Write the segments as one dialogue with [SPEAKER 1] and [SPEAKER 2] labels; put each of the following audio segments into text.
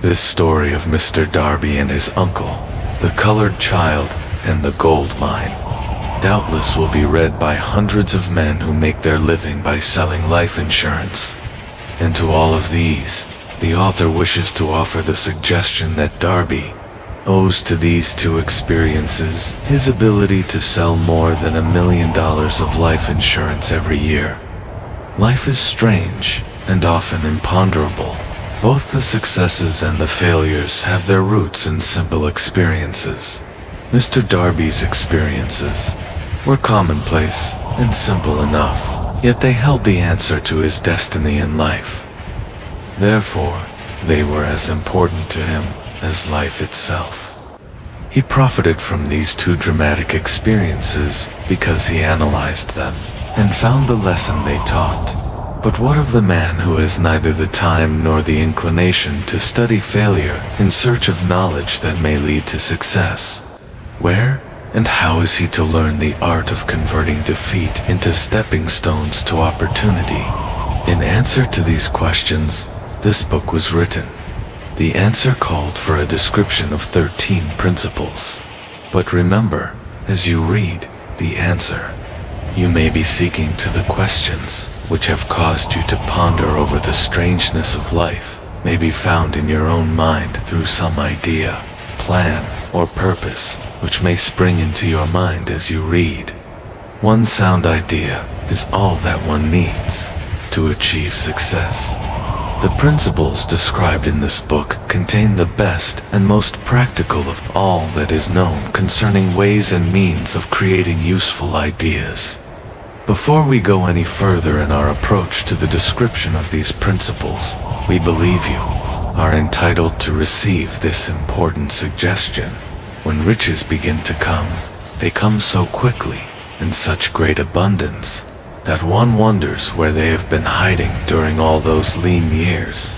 [SPEAKER 1] This story of Mr. Darby and his uncle, the colored child, and the gold mine, doubtless will be read by hundreds of men who make their living by selling life insurance. And to all of these, the author wishes to offer the suggestion that Darby owes to these two experiences his ability to sell more than $1 million of life insurance every year. Life is strange and often imponderable. Both the successes and the failures have their roots in simple experiences. Mr. Darby's experiences were commonplace and simple enough, yet they held the answer to his destiny in life. Therefore, they were as important to him as life itself. He profited from these two dramatic experiences because he analyzed them and found the lesson they taught. But what of the man who has neither the time nor the inclination to study failure in search of knowledge that may lead to success? Where and how is he to learn the art of converting defeat into stepping stones to opportunity? In answer to these questions, this book was written. The answer called for a description of 13 principles. But remember, as you read the answer, you may be seeking to the questions which have caused you to ponder over the strangeness of life may be found in your own mind through some idea, plan, or purpose which may spring into your mind as you read. One sound idea is all that one needs to achieve success. The principles described in this book contain the best and most practical of all that is known concerning ways and means of creating useful ideas. Before we go any further in our approach to the description of these principles, we believe you are entitled to receive this important suggestion. When riches begin to come, they come so quickly, in such great abundance, that one wonders where they have been hiding during all those lean years.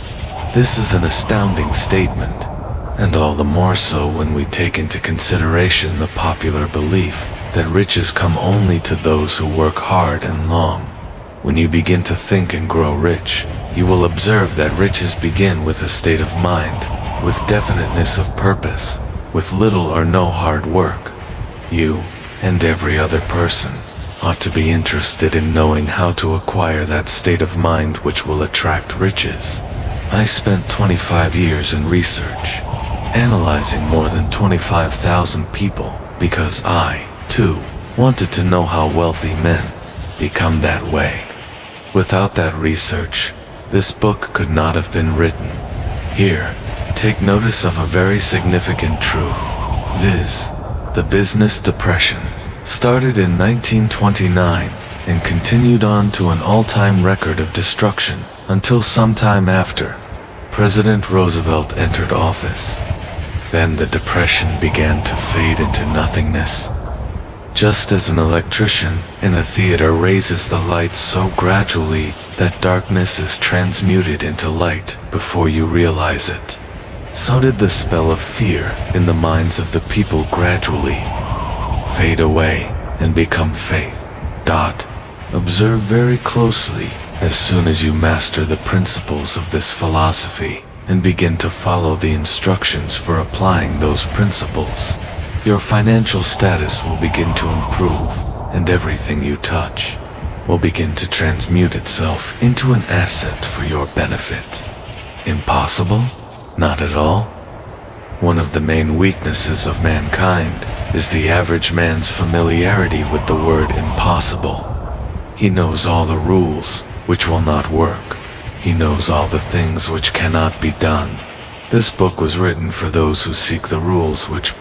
[SPEAKER 1] This is an astounding statement, and all the more so when we take into consideration the popular belief that riches come only to those who work hard and long. When you begin to think and grow rich, you will observe that riches begin with a state of mind, with definiteness of purpose, with little or no hard work. You, and every other person, ought to be interested in knowing how to acquire that state of mind which will attract riches. I spent 25 years in research, analyzing more than 25,000 people, because I, too, wanted to know how wealthy men become that way. Without that research, this book could not have been written. Here, take notice of a very significant truth, viz., the business depression started in 1929 and continued on to an all-time record of destruction until some time after President Roosevelt entered office. Then the depression began to fade into nothingness. Just as an electrician in a theater raises the lights so gradually that darkness is transmuted into light before you realize it, so did the spell of fear in the minds of the people gradually fade away and become faith. Observe very closely as soon as you master the principles of this philosophy and begin to follow the instructions for applying those principles. Your financial status will begin to improve, and everything you touch will begin to transmute itself into an asset for your benefit. Impossible? Not at all. One of the main weaknesses of mankind is the average man's familiarity with the word impossible. He knows all the rules which will not work. He knows all the things which cannot be done. This book was written for those who seek the rules which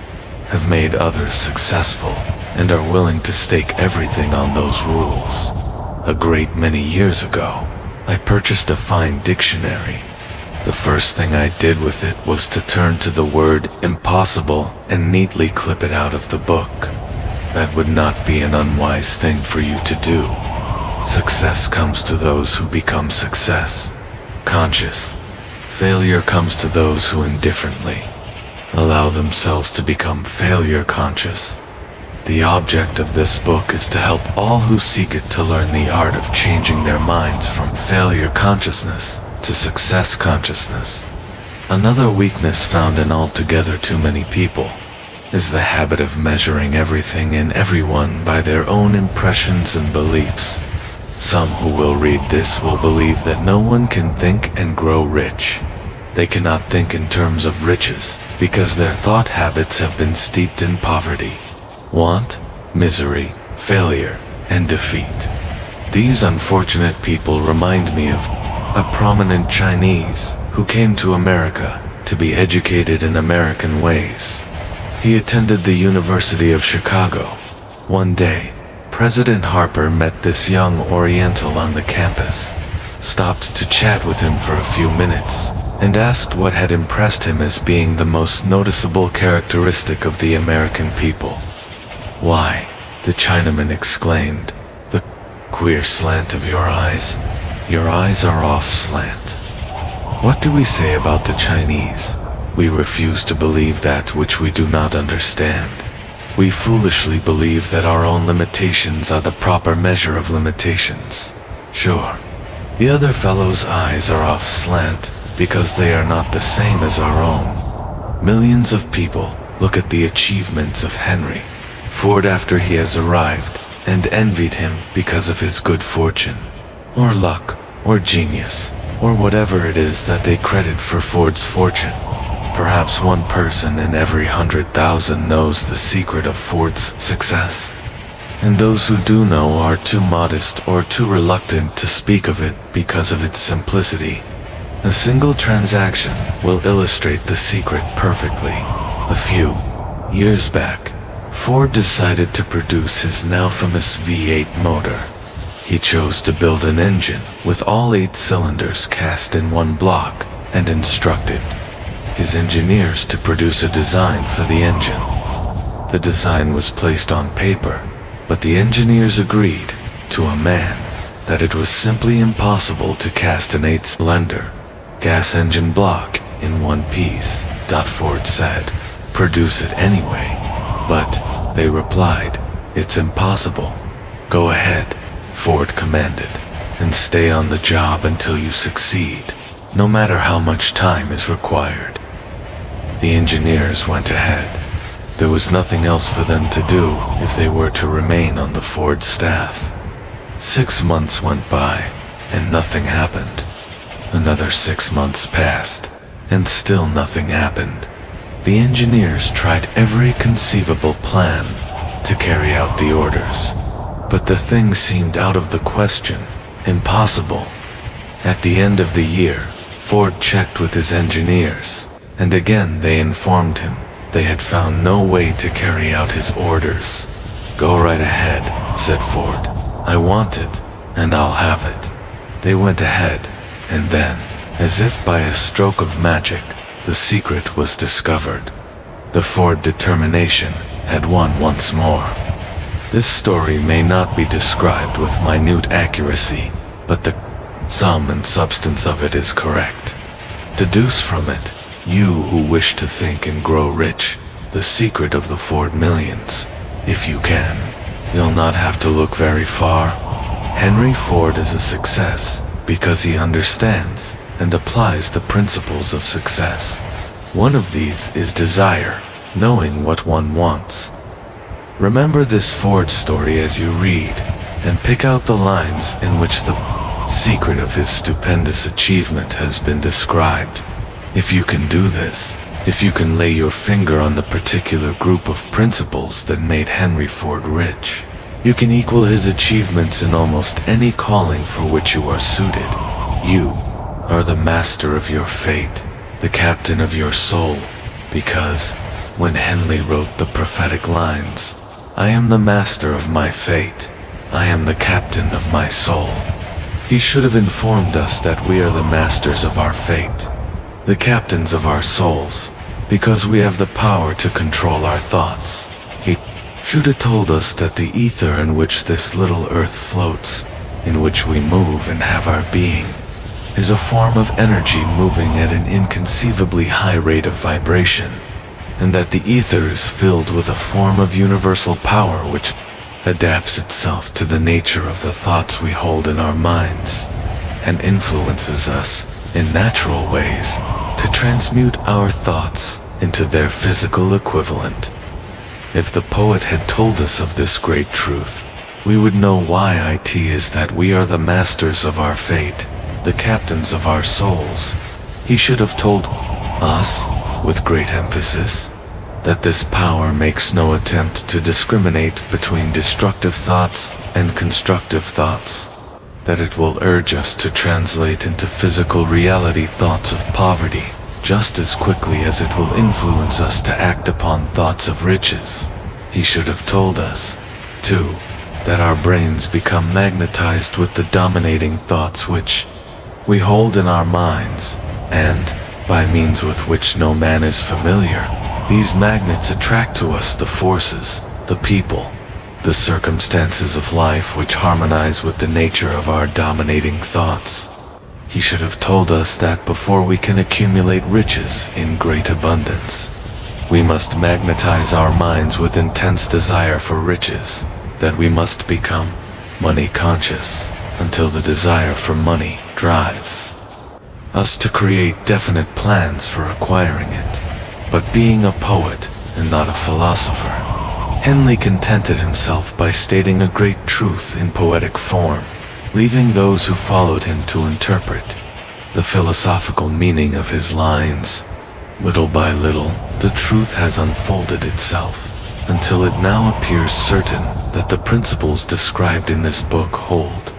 [SPEAKER 1] have made others successful and are willing to stake everything on those rules. A great many years ago, I purchased a fine dictionary. The first thing I did with it was to turn to the word impossible and neatly clip it out of the book. That would not be an unwise thing for you to do. Success comes to those who become success conscious. Failure comes to those who indifferently allow themselves to become failure conscious. The object of this book is to help all who seek it to learn the art of changing their minds from failure consciousness to success consciousness. Another weakness found in altogether too many people is the habit of measuring everything and everyone by their own impressions and beliefs. Some who will read this will believe that no one can think and grow rich. They cannot think in terms of riches because their thought habits have been steeped in poverty, want, misery, failure, and defeat. These unfortunate people remind me of a prominent Chinese who came to America to be educated in American ways. He attended the University of Chicago. One day, President Harper met this young Oriental on the campus, stopped to chat with him for a few minutes, and asked what had impressed him as being the most noticeable characteristic of the American people. "Why," the Chinaman exclaimed, "the queer slant of your eyes. Your eyes are off slant." What do we say about the Chinese? We refuse to believe that which we do not understand. We foolishly believe that our own limitations are the proper measure of limitations. Sure, the other fellow's eyes are off slant because they are not the same as our own. Millions of people look at the achievements of Henry Ford after he has arrived and envied him because of his good fortune, or luck, or genius, or whatever it is that they credit for Ford's fortune. Perhaps one person in every 100,000 knows the secret of Ford's success, and those who do know are too modest or too reluctant to speak of it because of its simplicity. A single transaction will illustrate the secret perfectly. A few years back, Ford decided to produce his now famous V8 motor. He chose to build an engine with all 8 cylinders cast in one block and instructed his engineers to produce a design for the engine. The design was placed on paper, but the engineers agreed, to a man, that it was simply impossible to cast an 8-cylinder gas engine block in one piece. Ford said, "Produce it anyway." But, they replied, "It's impossible." "Go ahead," Ford commanded, "and stay on the job until you succeed, no matter how much time is required." The engineers went ahead. There was nothing else for them to do if they were to remain on the Ford staff. 6 months went by, and nothing happened. Another 6 months passed, and still nothing happened. The engineers tried every conceivable plan to carry out the orders, but the thing seemed out of the question, impossible. At the end of the year, Ford checked with his engineers, and again they informed him they had found no way to carry out his orders. "Go right ahead," said Ford. "I want it, and I'll have it." They went ahead, and then, as if by a stroke of magic, the secret was discovered. The Ford determination had won once more. This story may not be described with minute accuracy, but the sum and substance of it is correct. Deduce from it, you who wish to think and grow rich, the secret of the Ford millions, if you can. You'll not have to look very far. Henry Ford is a success because he understands and applies the principles of success. One of these is desire, knowing what one wants. Remember this Ford story as you read, and pick out the lines in which the secret of his stupendous achievement has been described. If you can do this, if you can lay your finger on the particular group of principles that made Henry Ford rich, you can equal his achievements in almost any calling for which you are suited. You are the master of your fate, the captain of your soul, because when Henley wrote the prophetic lines, "I am the master of my fate, I am the captain of my soul," he should have informed us that we are the masters of our fate, the captains of our souls, because we have the power to control our thoughts. He should have told us that the ether in which this little earth floats, in which we move and have our being, is a form of energy moving at an inconceivably high rate of vibration, and that the ether is filled with a form of universal power which adapts itself to the nature of the thoughts we hold in our minds, and influences us in natural ways to transmute our thoughts into their physical equivalent. If the poet had told us of this great truth, we would know why it is that we are the masters of our fate, the captains of our souls. He should have told us, with great emphasis, that this power makes no attempt to discriminate between destructive thoughts and constructive thoughts, that it will urge us to translate into physical reality thoughts of poverty, just as quickly as it will influence us to act upon thoughts of riches. He should have told us, too, that our brains become magnetized with the dominating thoughts which we hold in our minds, and, by means with which no man is familiar, these magnets attract to us the forces, the people, the circumstances of life which harmonize with the nature of our dominating thoughts. He should have told us that before we can accumulate riches in great abundance, we must magnetize our minds with intense desire for riches, that we must become money conscious until the desire for money drives us to create definite plans for acquiring it. But being a poet and not a philosopher, Henley contented himself by stating a great truth in poetic form, leaving those who followed him to interpret the philosophical meaning of his lines. Little by little, the truth has unfolded itself, until it now appears certain that the principles described in this book hold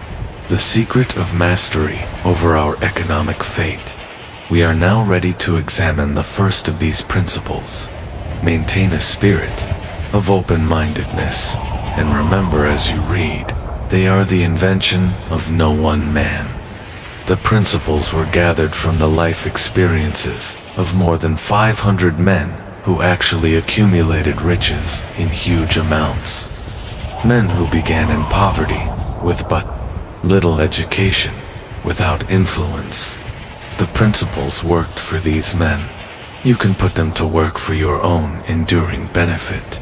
[SPEAKER 1] the secret of mastery over our economic fate. We are now ready to examine the first of these principles. Maintain a spirit of open-mindedness, and remember as you read, they are the invention of no one man. The principles were gathered from the life experiences of more than 500 men who actually accumulated riches in huge amounts. Men who began in poverty with but little education, without influence. The principles worked for these men. You can put them to work for your own enduring benefit.